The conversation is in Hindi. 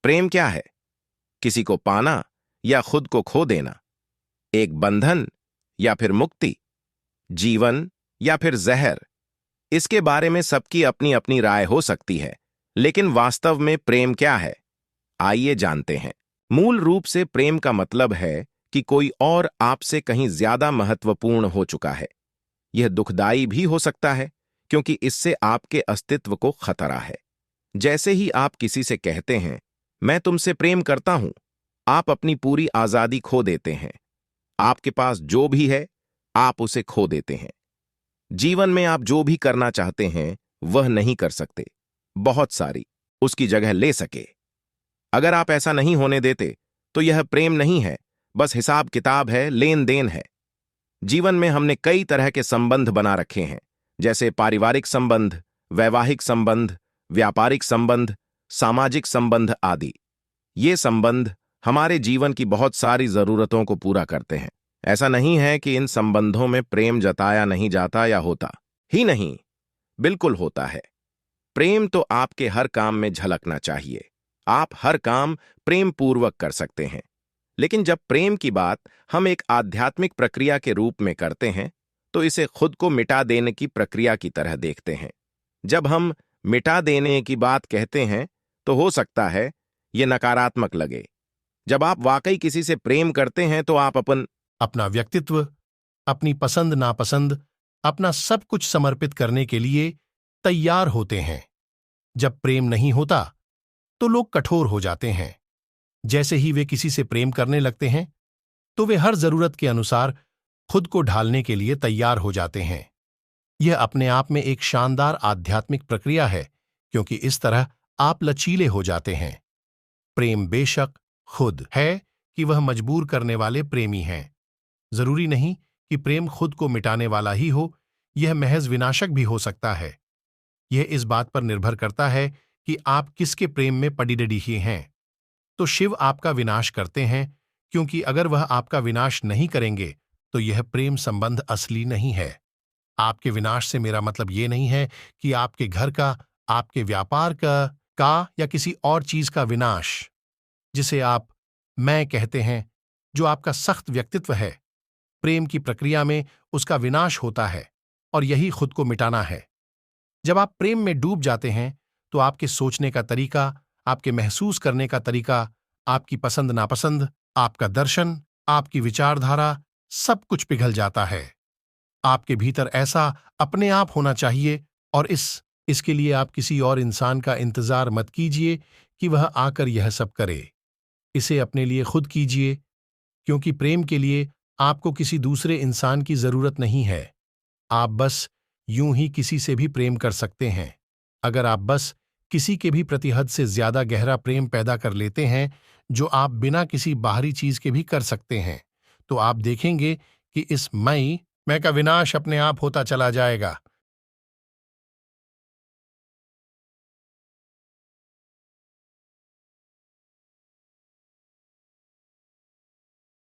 प्रेम क्या है? किसी को पाना या खुद को खो देना? एक बंधन या फिर मुक्ति? जीवन या फिर जहर? इसके बारे में सबकी अपनी अपनी राय हो सकती है, लेकिन वास्तव में प्रेम क्या है? आइए जानते हैं। मूल रूप से प्रेम का मतलब है कि कोई और आपसे कहीं ज्यादा महत्वपूर्ण हो चुका है। यह दुखदाई भी हो सकता है, क्योंकि इससे आपके अस्तित्व को खतरा है। जैसे ही आप किसी से कहते हैं, मैं तुमसे प्रेम करता हूं, आप अपनी पूरी आजादी खो देते हैं। आपके पास जो भी है, आप उसे खो देते हैं। जीवन में आप जो भी करना चाहते हैं, वह नहीं कर सकते। बहुत सारी उसकी जगह ले सके। अगर आप ऐसा नहीं होने देते, तो यह प्रेम नहीं है, बस हिसाब किताब है, लेन देन है। जीवन में हमने कई तरह के संबंध बना रखे हैं, जैसे पारिवारिक संबंध, वैवाहिक संबंध, व्यापारिक संबंध, सामाजिक संबंध आदि। ये संबंध हमारे जीवन की बहुत सारी जरूरतों को पूरा करते हैं। ऐसा नहीं है कि इन संबंधों में प्रेम जताया नहीं जाता या होता ही नहीं, बिल्कुल होता है। प्रेम तो आपके हर काम में झलकना चाहिए। आप हर काम प्रेम पूर्वक कर सकते हैं। लेकिन जब प्रेम की बात हम एक आध्यात्मिक प्रक्रिया के रूप में करते हैं, तो इसे खुद को मिटा देने की प्रक्रिया की तरह देखते हैं। जब हम मिटा देने की बात कहते हैं, तो हो सकता है यह नकारात्मक लगे। जब आप वाकई किसी से प्रेम करते हैं, तो आप अपना व्यक्तित्व, अपनी पसंद नापसंद, अपना सब कुछ समर्पित करने के लिए तैयार होते हैं। जब प्रेम नहीं होता, तो लोग कठोर हो जाते हैं। जैसे ही वे किसी से प्रेम करने लगते हैं, तो वे हर जरूरत के अनुसार खुद को ढालने के लिए तैयार हो जाते हैं। यह अपने आप में एक शानदार आध्यात्मिक प्रक्रिया है, क्योंकि इस तरह आप लचीले हो जाते हैं। प्रेम बेशक खुद है कि वह मजबूर करने वाले प्रेमी हैं। जरूरी नहीं कि प्रेम खुद को मिटाने वाला ही हो, यह महज विनाशक भी हो सकता है। यह इस बात पर निर्भर करता है कि आप किसके प्रेम में पड़ी ही हैं। तो शिव आपका विनाश करते हैं, क्योंकि अगर वह आपका विनाश नहीं करेंगे, तो यह प्रेम संबंध असली नहीं है। आपके विनाश से मेरा मतलब ये नहीं है कि आपके घर का, आपके व्यापार का या किसी और चीज का विनाश, जिसे आप मैं कहते हैं, जो आपका सख्त व्यक्तित्व है। प्रेम की प्रक्रिया में उसका विनाश होता है, और यही खुद को मिटाना है। जब आप प्रेम में डूब जाते हैं, तो आपके सोचने का तरीका, आपके महसूस करने का तरीका, आपकी पसंद नापसंद, आपका दर्शन, आपकी विचारधारा, सब कुछ पिघल जाता है। आपके भीतर ऐसा अपने आप होना चाहिए, और इसके लिए आप किसी और इंसान का इंतजार मत कीजिए कि वह आकर यह सब करे। इसे अपने लिए खुद कीजिए, क्योंकि प्रेम के लिए आपको किसी दूसरे इंसान की जरूरत नहीं है। आप बस यूं ही किसी से भी प्रेम कर सकते हैं। अगर आप बस किसी के भी प्रति हद से ज्यादा गहरा प्रेम पैदा कर लेते हैं, जो आप बिना किसी बाहरी चीज के भी कर सकते हैं, तो आप देखेंगे कि इस मैं का विनाश अपने आप होता चला जाएगा।